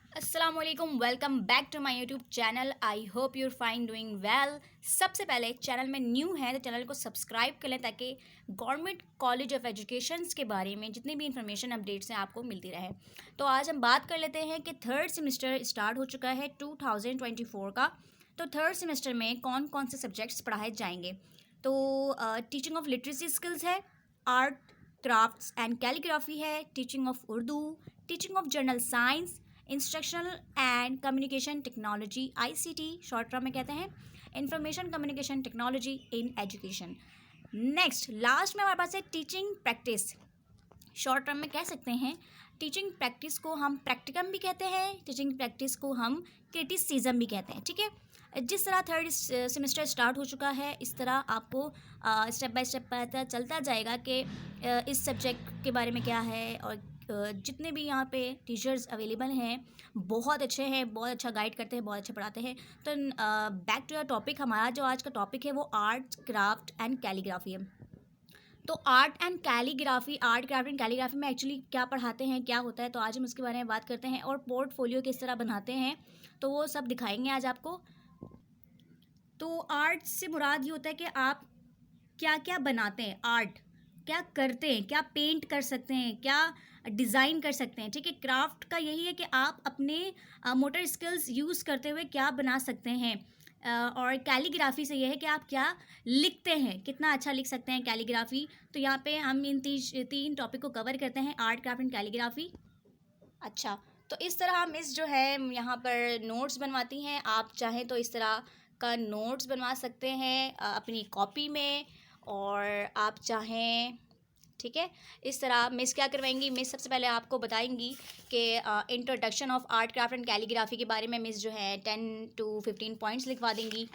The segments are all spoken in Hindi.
अस्सलामुअलैकुम, welcome back to my YouTube channel. I hope you're fine doing well. सबसे पहले चैनल में न्यू है तो चैनल को सब्सक्राइब कर लें ताकि गवर्नमेंट कॉलेज ऑफ एजुकेशंस के बारे में जितनी भी इंफॉर्मेशन अपडेट्स हैं आपको मिलती रहे। तो आज हम बात कर लेते हैं कि थर्ड सेमेस्टर स्टार्ट हो चुका है 2024 का। तो थर्ड सेमेस्टर में कौन कौन से सब्जेक्ट्स पढ़ाए जाएंगे। तो टीचिंग ऑफ लिटरेसी स्किल्स है, आर्ट क्राफ्ट्स एंड कैलीग्राफी है, teaching of Urdu, teaching of general science, instructional and communication technology ICT short term में कहते हैं, information communication technology in education. Next last में हमारे पास है टीचिंग प्रैक्टिस, शॉर्ट टर्म में कह सकते हैं। टीचिंग प्रैक्टिस को हम प्रैक्टिकम भी कहते हैं, टीचिंग प्रैक्टिस को हम क्रिटिसिज्म भी कहते हैं। ठीक है, जिस तरह थर्ड सेमेस्टर स्टार्ट हो चुका है इस तरह आपको स्टेप बाय स्टेप पता चलता जाएगा कि इस सब्जेक्ट के बारे में क्या है। और जितने भी यहाँ पे टीचर्स अवेलेबल हैं बहुत अच्छे हैं, बहुत अच्छा गाइड करते हैं, बहुत अच्छा पढ़ाते हैं। तो बैक टू द टॉपिक, हमारा जो आज का टॉपिक है वो आर्ट क्राफ्ट एंड कैलीग्राफी है। तो आर्ट क्राफ्ट एंड कैलीग्राफी में एक्चुअली क्या पढ़ाते हैं, क्या होता है, तो आज हम उसके बारे में बात करते हैं। और पोर्टफोलियो किस तरह बनाते हैं तो वो सब दिखाएंगे आज आपको। तो आर्ट से मुराद ये होता है कि आप क्या क्या बनाते हैं, आर्ट क्या करते हैं, क्या पेंट कर सकते हैं, क्या डिज़ाइन कर सकते हैं। ठीक है, क्राफ्ट का यही है कि आप अपने मोटर स्किल्स यूज़ करते हुए क्या बना सकते हैं। और कैलीग्राफी से यह है कि आप क्या लिखते हैं, कितना अच्छा लिख सकते हैं कैलीग्राफी। तो यहाँ पे हम इन तीन टॉपिक को कवर करते हैं, आर्ट क्राफ्ट एंड कैलीग्राफी। अच्छा, तो इस तरह मिस जो है यहाँ पर नोट्स बनवाती हैं। आप चाहें तो इस तरह का नोट्स बनवा सकते हैं अपनी कॉपी में, और आप चाहें, ठीक है, इस तरह मिस क्या करवाएंगी। मिस सबसे पहले आपको बताएंगी कि introduction of art craft and calligraphy के बारे में मिस जो है 10 to 15 पॉइंट्स लिखवा देंगी।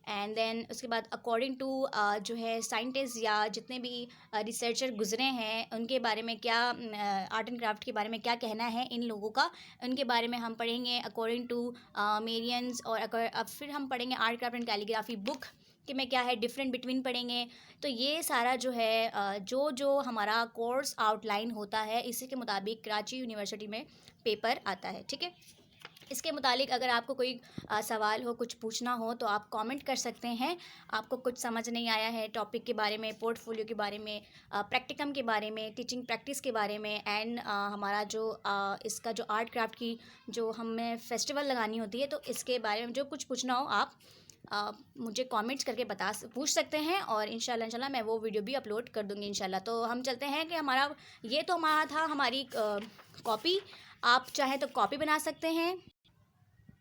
एंड देन उसके बाद अकॉर्डिंग टू जो है साइंटिस्ट या जितने भी रिसर्चर गुजरे हैं उनके बारे में क्या, आर्ट एंड क्राफ्ट के बारे में क्या कहना है इन लोगों का, उनके बारे में हम पढ़ेंगे अकॉर्डिंग टू मेरियंस। और अब फिर हम पढ़ेंगे art craft and calligraphy book कि में क्या है डिफरेंट बिटवीन पढ़ेंगे। तो ये सारा जो है जो हमारा कोर्स आउटलाइन होता है इसी के मुताबिक कराची यूनिवर्सिटी में पेपर आता है। ठीक है, इसके मुतालिक अगर आपको कोई सवाल हो, कुछ पूछना हो तो आप कमेंट कर सकते हैं। आपको कुछ समझ नहीं आया है टॉपिक के बारे में, पोर्टफोलियो के बारे में, प्रैक्टिकम के बारे में, टीचिंग प्रैक्टिस के बारे में, एंड हमारा जो इसका जो आर्ट क्राफ्ट की जो हमें फेस्टिवल लगानी होती है तो इसके बारे में जो कुछ पूछना हो आप मुझे कमेंट्स करके पूछ सकते हैं। और इंशाल्लाह मैं वो वीडियो भी अपलोड कर दूँगी इंशाल्लाह। तो हम चलते हैं कि हमारा था हमारी कॉपी। आप चाहें तो कॉपी बना सकते हैं,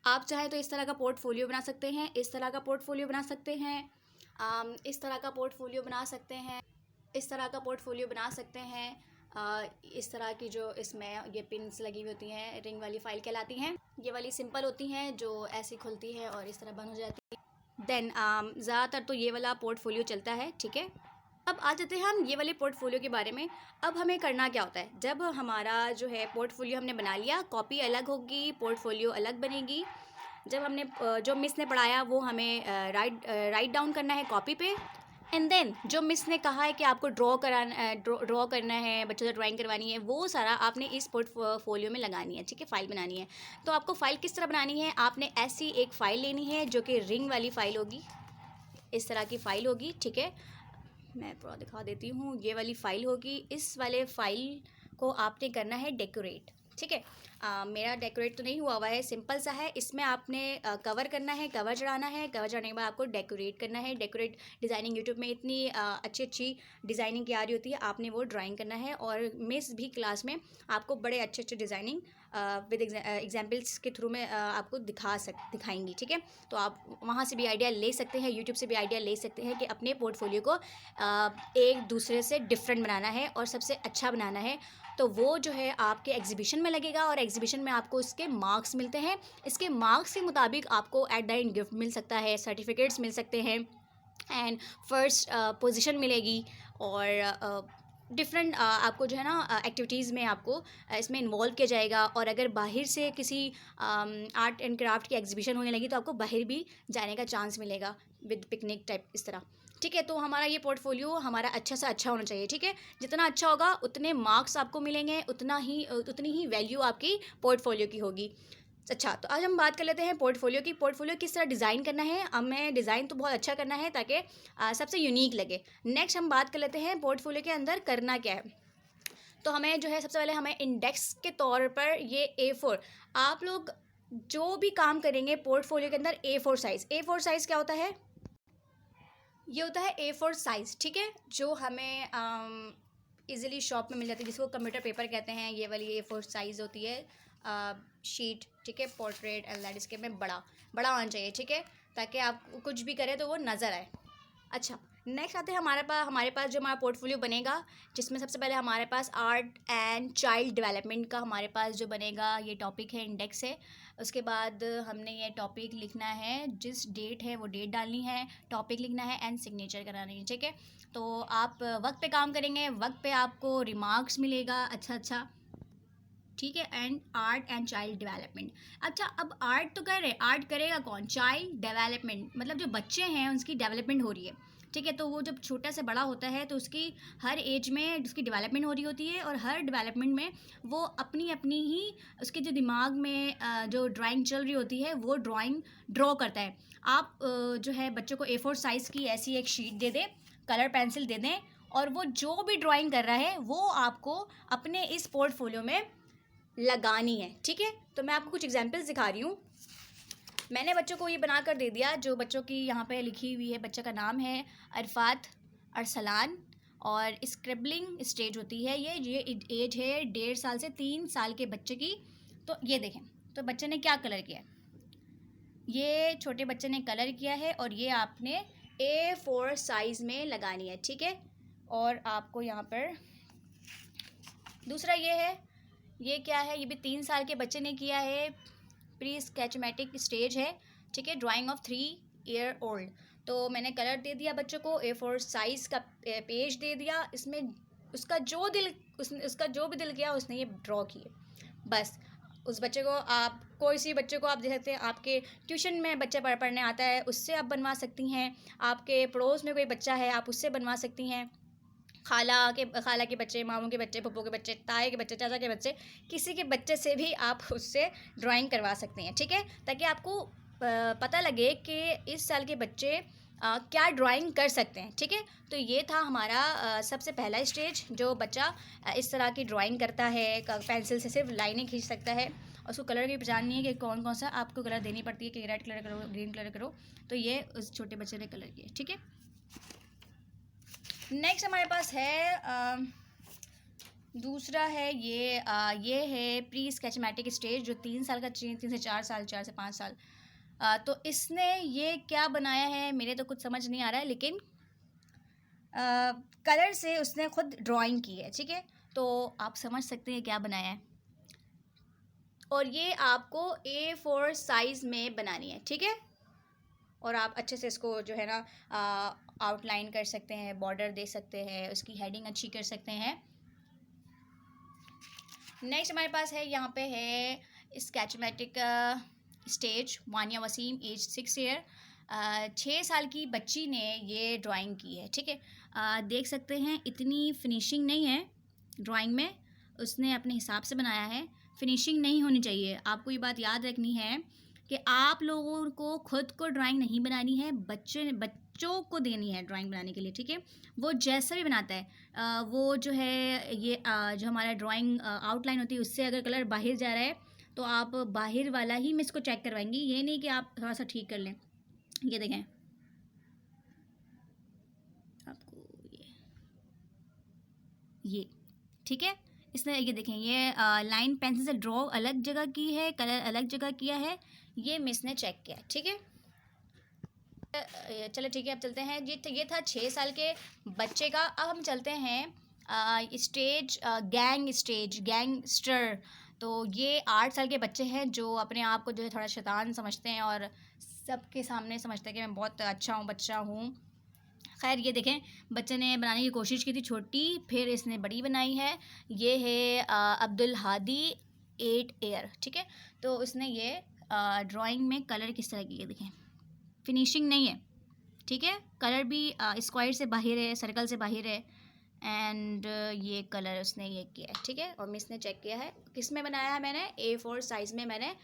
आप चाहें तो इस तरह का पोर्टफोलियो बना सकते हैं, इस तरह का पोर्टफोलियो बना सकते हैं, इस तरह का पोर्टफोलियो बना सकते हैं, इस तरह का पोर्टफोलियो बना सकते हैं। इस तरह की जो इसमें ये पिन्स लगी हुई होती हैं रिंग वाली फ़ाइल कहलाती हैं। ये वाली सिंपल होती हैं जो ऐसी खुलती है और इस तरह बंद हो जाती है। देन ज़्यादातर तो ये वाला पोर्टफोलियो चलता है। ठीक है, अब आ जाते हैं हम ये वाले पोर्टफोलियो के बारे में। अब हमें करना क्या होता है, जब हमारा जो है पोर्टफोलियो हमने बना लिया, कॉपी अलग होगी, पोर्टफोलियो अलग बनेगी। जब हमने जो मिस ने पढ़ाया वो हमें राइट डाउन करना है कॉपी पे। एंड देन जो मिस ने कहा है कि आपको ड्रॉ करना है, बच्चों से ड्राइंग करवानी है, वो सारा आपने इस पोर्टफोलियो में लगानी है। ठीक है, फ़ाइल बनानी है। तो आपको फ़ाइल किस तरह बनानी है, आपने ऐसी एक फ़ाइल लेनी है जो कि रिंग वाली फ़ाइल होगी, इस तरह की फ़ाइल होगी। ठीक है, मैं पूरा दिखा देती हूँ। ये वाली फ़ाइल होगी, इस वाले फ़ाइल को आपने करना है डेकोरेट। ठीक है, मेरा डेकोरेट तो नहीं हुआ है, सिंपल सा है। इसमें आपने कवर करना है, कवर चढ़ाना है, कवर चढ़ाने के बाद आपको डेकोरेट करना है। डेकोरेट डिज़ाइनिंग यूट्यूब में इतनी अच्छी डिज़ाइनिंग की आ रही होती है, आपने वो ड्राइंग करना है। और मिस भी क्लास में आपको बड़े अच्छे डिज़ाइनिंग विद एग्जाम्पल्स के थ्रू में आपको दिखाएंगी। ठीक है, तो आप वहाँ से भी आइडिया ले सकते हैं, यूट्यूब से भी आइडिया ले सकते हैं कि अपने पोर्टफोलियो को एक दूसरे से डिफरेंट बनाना है और सबसे अच्छा बनाना है। तो वो जो है आपके एग्जीबिशन में लगेगा और एग्जीबिशन में आपको इसके मार्क्स मिलते हैं। इसके मार्क्स के मुताबिक आपको एट द एंड गिफ्ट मिल सकता है, सर्टिफिकेट्स मिल सकते हैं, एंड फर्स्ट पोजीशन मिलेगी। और डिफरेंट आपको जो है ना एक्टिविटीज़ में आपको इसमें इन्वॉल्व किया जाएगा। और अगर बाहर से किसी आर्ट एंड क्राफ्ट की एग्जीबिशन होने लगी तो आपको बाहर भी जाने का चांस मिलेगा विद पिकनिक टाइप इस तरह। ठीक है, तो हमारा ये पोर्टफोलियो हमारा अच्छा से अच्छा होना चाहिए। ठीक है, जितना अच्छा होगा उतने मार्क्स आपको मिलेंगे, उतनी ही वैल्यू आपकी पोर्टफोलियो की होगी। अच्छा, तो आज हम बात कर लेते हैं पोर्टफोलियो की। पोर्टफोलियो किस तरह डिज़ाइन करना है। हमें डिज़ाइन तो बहुत अच्छा करना है ताकि सबसे यूनिक लगे। नेक्स्ट हम बात कर लेते हैं पोर्टफोलियो के अंदर करना क्या है। तो हमें जो है सबसे पहले हमें इंडेक्स के तौर पर ये A4, आप लोग जो भी काम करेंगे पोर्टफोलियो के अंदर A4 साइज़। A4 साइज़ क्या होता है? ये होता है A4 साइज़, ठीक है, जो हमें इजीली शॉप में मिल जाती है, जिसको कंप्यूटर पेपर कहते हैं। ये वाली A4 साइज़ होती है शीट, ठीक है, पोर्ट्रेट एंड लैंडस्केप में बड़ा बड़ा होना चाहिए, ठीक है, ताकि आप कुछ भी करें तो वो नज़र आए। अच्छा, नेक्स्ट आते हैं हमारे पास जो हमारा पोर्टफोलियो बनेगा, जिसमें सबसे पहले हमारे पास आर्ट एंड चाइल्ड डेवलपमेंट का हमारे पास जो बनेगा ये टॉपिक है, इंडेक्स है। उसके बाद हमने ये टॉपिक लिखना है, जिस डेट है वो डेट डालनी है, टॉपिक लिखना है एंड सिग्नेचर करानी है, ठीक है। तो आप वक्त पे काम करेंगे, वक्त पे आपको रिमार्क्स मिलेगा अच्छा, ठीक है। And art and child development. अच्छा, अब आर्ट तो कर रहे हैं, आर्ट करेगा कौन? चाइल्ड डेवलपमेंट, मतलब जो बच्चे हैं उसकी डेवलपमेंट हो रही है, ठीक है। तो वो जब छोटा से बड़ा होता है तो उसकी हर एज में उसकी डेवलपमेंट हो रही होती है, और हर डेवलपमेंट में वो अपनी अपनी ही उसके जो दिमाग में जो ड्राइंग चल रही होती है वो ड्राइंग ड्रॉ करता है। आप जो है बच्चों को A4 साइज़ की ऐसी एक शीट दे दें, कलर पेंसिल दे दें, और वो जो भी ड्राइंग कर रहा है वो आपको अपने इस पोर्टफोलियो में लगानी है, ठीक है। तो मैं आपको कुछ एग्जांपल्स दिखा रही हूँ। मैंने बच्चों को ये बना कर दे दिया, जो बच्चों की यहाँ पे लिखी हुई है। बच्चे का नाम है अरफात अरसलान, और स्क्रिबलिंग स्टेज होती है ये एज है 1.5 साल से 3 साल के बच्चे की। तो ये देखें, तो बच्चे ने क्या कलर किया है, ये छोटे बच्चे ने कलर किया है, और ये आपने A4 साइज़ में लगानी है, ठीक है। और आपको यहाँ पर दूसरा ये है, ये क्या है, ये भी 3 साल के बच्चे ने किया है, प्री स्केचमेटिक स्टेज है, ठीक है, ड्राइंग ऑफ 3 ईयर ओल्ड। तो मैंने कलर दे दिया बच्चों को, A4 साइज़ का पेज दे दिया, इसमें उसका जो भी दिल किया उसने ये ड्रॉ किए। बस उस बच्चे को आप, कोई सी बच्चे को आप देख सकते हैं, आपके ट्यूशन में बच्चा पढ़ने आता है उससे आप बनवा सकती हैं, आपके पड़ोस में कोई बच्चा है आप उससे बनवा सकती हैं, खाला के बच्चे, मामू के बच्चे, पप्पू के बच्चे, ताए के बच्चे, चाचा के बच्चे, किसी के बच्चे से भी आप उससे ड्राइंग करवा सकते हैं, ठीक है, ताकि आपको पता लगे कि इस साल के बच्चे क्या ड्राइंग कर सकते हैं, ठीक है। तो ये था हमारा सबसे पहला स्टेज, जो बच्चा इस तरह की ड्राइंग करता है, पेंसिल से सिर्फ लाइनें खींच सकता है, और उसको कलर की पहचान नहीं है कि कौन कौन सा आपको कलर देनी पड़ती है, कि रेड कलर करो, ग्रीन कलर करो। तो ये उस छोटे बच्चे ने कलर किया, ठीक है। नेक्स्ट हमारे पास है दूसरा है ये है प्री स्केचमेटिक स्टेज, जो 3 साल का, 3 से 4 साल, 4 से 5 साल। तो इसने ये क्या बनाया है, मेरे तो कुछ समझ नहीं आ रहा है, लेकिन कलर से उसने खुद ड्राइंग की है, ठीक है। तो आप समझ सकते हैं क्या बनाया है, और ये आपको A4 साइज़ में बनानी है, ठीक है। और आप अच्छे से इसको जो है ना आउटलाइन कर सकते हैं, बॉर्डर दे सकते हैं, उसकी हेडिंग अच्छी कर सकते हैं। नेक्स्ट हमारे पास है, यहाँ पे है schematic stage, Vania Waseem, age 6 year, 6 साल की बच्ची ने ये ड्राइंग की है, ठीक है। देख सकते हैं इतनी फिनिशिंग नहीं है ड्राइंग में, उसने अपने हिसाब से बनाया है, फिनिशिंग नहीं होनी चाहिए। आपको ये बात याद रखनी है कि आप लोगों को खुद को ड्राइंग नहीं बनानी है, बच्चों को देनी है ड्राइंग बनाने के लिए, ठीक है। वो जैसा भी बनाता है वो जो है ये जो हमारा ड्राइंग आउटलाइन होती है उससे अगर कलर बाहर जा रहा है तो आप बाहर वाला ही में इसको चेक करवाएंगी, ये नहीं कि आप थोड़ा सा ठीक कर लें। ये देखें आपको ये ठीक है, इसने ये देखें, ये लाइन पेंसिल से ड्रॉ अलग जगह की है, कलर अलग जगह किया है, ये मिस ने चेक किया, ठीक है। चलो ठीक है, अब चलते हैं। ये था 6 साल के बच्चे का। अब हम चलते हैं स्टेज, गैंगस्टर। तो ये 8 साल के बच्चे हैं जो अपने आप को जो है थोड़ा शैतान समझते हैं, और सबके सामने समझते हैं कि मैं बहुत अच्छा हूँ, बच्चा हूँ। खैर ये देखें, बच्चे ने बनाने की कोशिश की थी छोटी, फिर इसने बड़ी बनाई है। ये है अब्दुल हादी, 8 ईयर, ठीक है। तो उसने ये ड्राइंग में कलर किस तरह की है देखें, फिनिशिंग नहीं है, ठीक है, कलर भी स्क्वायर से बाहर है, सर्कल से बाहर है, एंड ये कलर उसने ये किया है, ठीक है। और मिस ने चेक किया है किस में बनाया है, मैंने A4 साइज़ में मैंने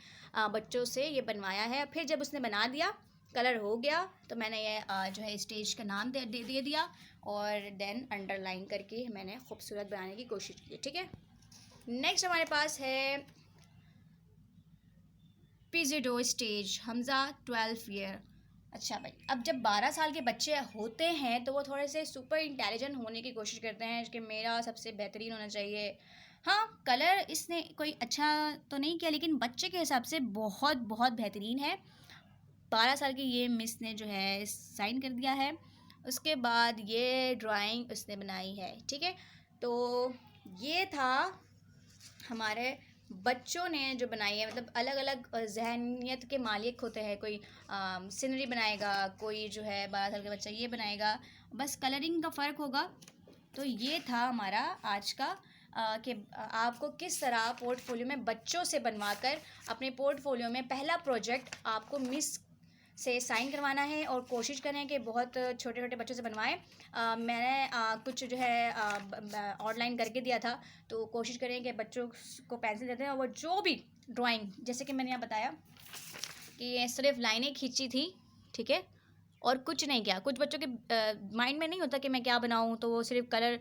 बच्चों से ये बनवाया है। फिर जब उसने बना दिया, कलर हो गया, तो मैंने ये जो है स्टेज का नाम दे दिया और देन अंडरलाइन करके मैंने खूबसूरत बनाने की कोशिश की, ठीक है। नेक्स्ट हमारे पास है पिज़िडो स्टेज हमज़ा 12 ईयर। अच्छा भाई, अब जब 12 साल के बच्चे होते हैं तो वो थोड़े से सुपर इंटेलिजेंट होने की कोशिश करते हैं कि मेरा सबसे बेहतरीन होना चाहिए। हाँ, कलर इसने कोई अच्छा तो नहीं किया, लेकिन बच्चे के हिसाब से बहुत बहुत बेहतरीन है। 12 साल की ये मिस ने जो है साइन कर दिया है। उसके बाद ये ड्राइंग उसने बनाई है, ठीक है। तो ये था हमारे बच्चों ने जो बनाई है, मतलब अलग अलग जहनियत के मालिक होते हैं। कोई सीनरी बनाएगा, कोई जो है 12 साल का बच्चा ये बनाएगा, बस कलरिंग का फ़र्क होगा। तो ये था हमारा आज का कि आपको किस तरह पोर्टफोलियो में बच्चों से बनवाकर अपने पोर्टफोलियो में पहला प्रोजेक्ट आपको मिस से साइन करवाना है। और कोशिश करें कि बहुत छोटे छोटे बच्चों से बनवाएं। मैंने कुछ जो है ऑनलाइन करके दिया था, तो कोशिश करें कि बच्चों को पेंसिल देते हैं और वो जो भी ड्राइंग, जैसे कि मैंने यहाँ बताया कि सिर्फ लाइनें खींची थी, ठीक है, और कुछ नहीं किया। कुछ बच्चों के माइंड में नहीं होता कि मैं क्या बनाऊं, तो वो सिर्फ कलर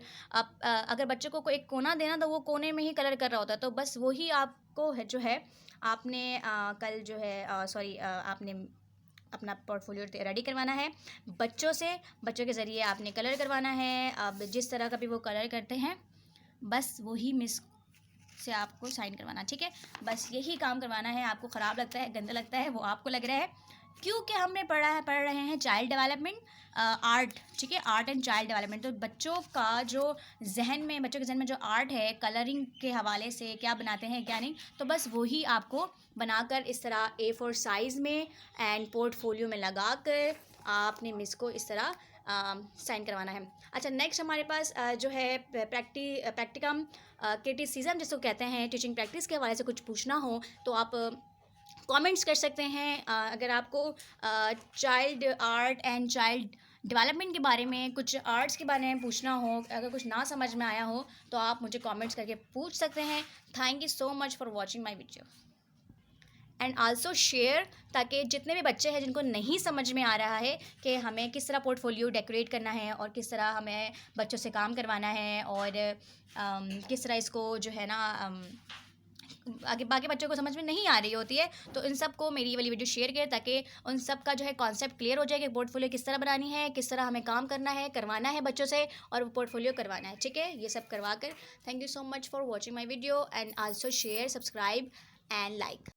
अगर बच्चों को एक कोना देना तो वो कोने में ही कलर कर रहा होता है। तो बस वही आपको है जो है आपने कल जो है आपने अपना पोर्टफोलियो रेडी करवाना है बच्चों से। बच्चों के ज़रिए आपने कलर करवाना है। अब जिस तरह का भी वो कलर करते हैं, बस वही मिस से आपको साइन करवाना, ठीक है। बस यही काम करवाना है। आपको ख़राब लगता है, गंदा लगता है, वो आपको लग रहा है, क्योंकि हमने पढ़ रहे हैं चाइल्ड डेवलपमेंट आर्ट, ठीक है, आर्ट एंड चाइल्ड डेवलपमेंट। तो बच्चों के जहन में जो आर्ट है, कलरिंग के हवाले से क्या बनाते हैं क्या नहीं, तो बस वही आपको बनाकर इस तरह A4 साइज़ में एंड पोर्टफोलियो में लगा कर आपने मिस को इस तरह साइन करवाना है। अच्छा, नेक्स्ट हमारे पास जो है प्रैक्टिकम क्रिटिसिज्म जिसको कहते हैं, टीचिंग प्रैक्टिस के हवाले से कुछ पूछना हो तो आप कमेंट्स कर सकते हैं। अगर आपको child art and child development के बारे में, कुछ आर्ट्स के बारे में पूछना हो, अगर कुछ ना समझ में आया हो तो आप मुझे कमेंट्स करके पूछ सकते हैं। Thank you so much for watching my video and also share, ताकि जितने भी बच्चे हैं जिनको नहीं समझ में आ रहा है कि हमें किस तरह पोर्टफोलियो डेकोरेट करना है और किस तरह हमें बच्चों से काम करवाना है और किस तरह इसको जो है ना आगे बाकी बच्चों को समझ में नहीं आ रही होती है, तो इन सब को मेरी वाली वीडियो शेयर करें ताकि उन सब का जो है कॉन्सेप्ट क्लियर हो जाए कि पोर्टफोलियो किस तरह बनानी है, किस तरह हमें काम करना है, करवाना है बच्चों से और वो पोर्टफोलियो करवाना है, ठीक है। ये सब करवा कर thank you so much for watching my video and also share, subscribe and like.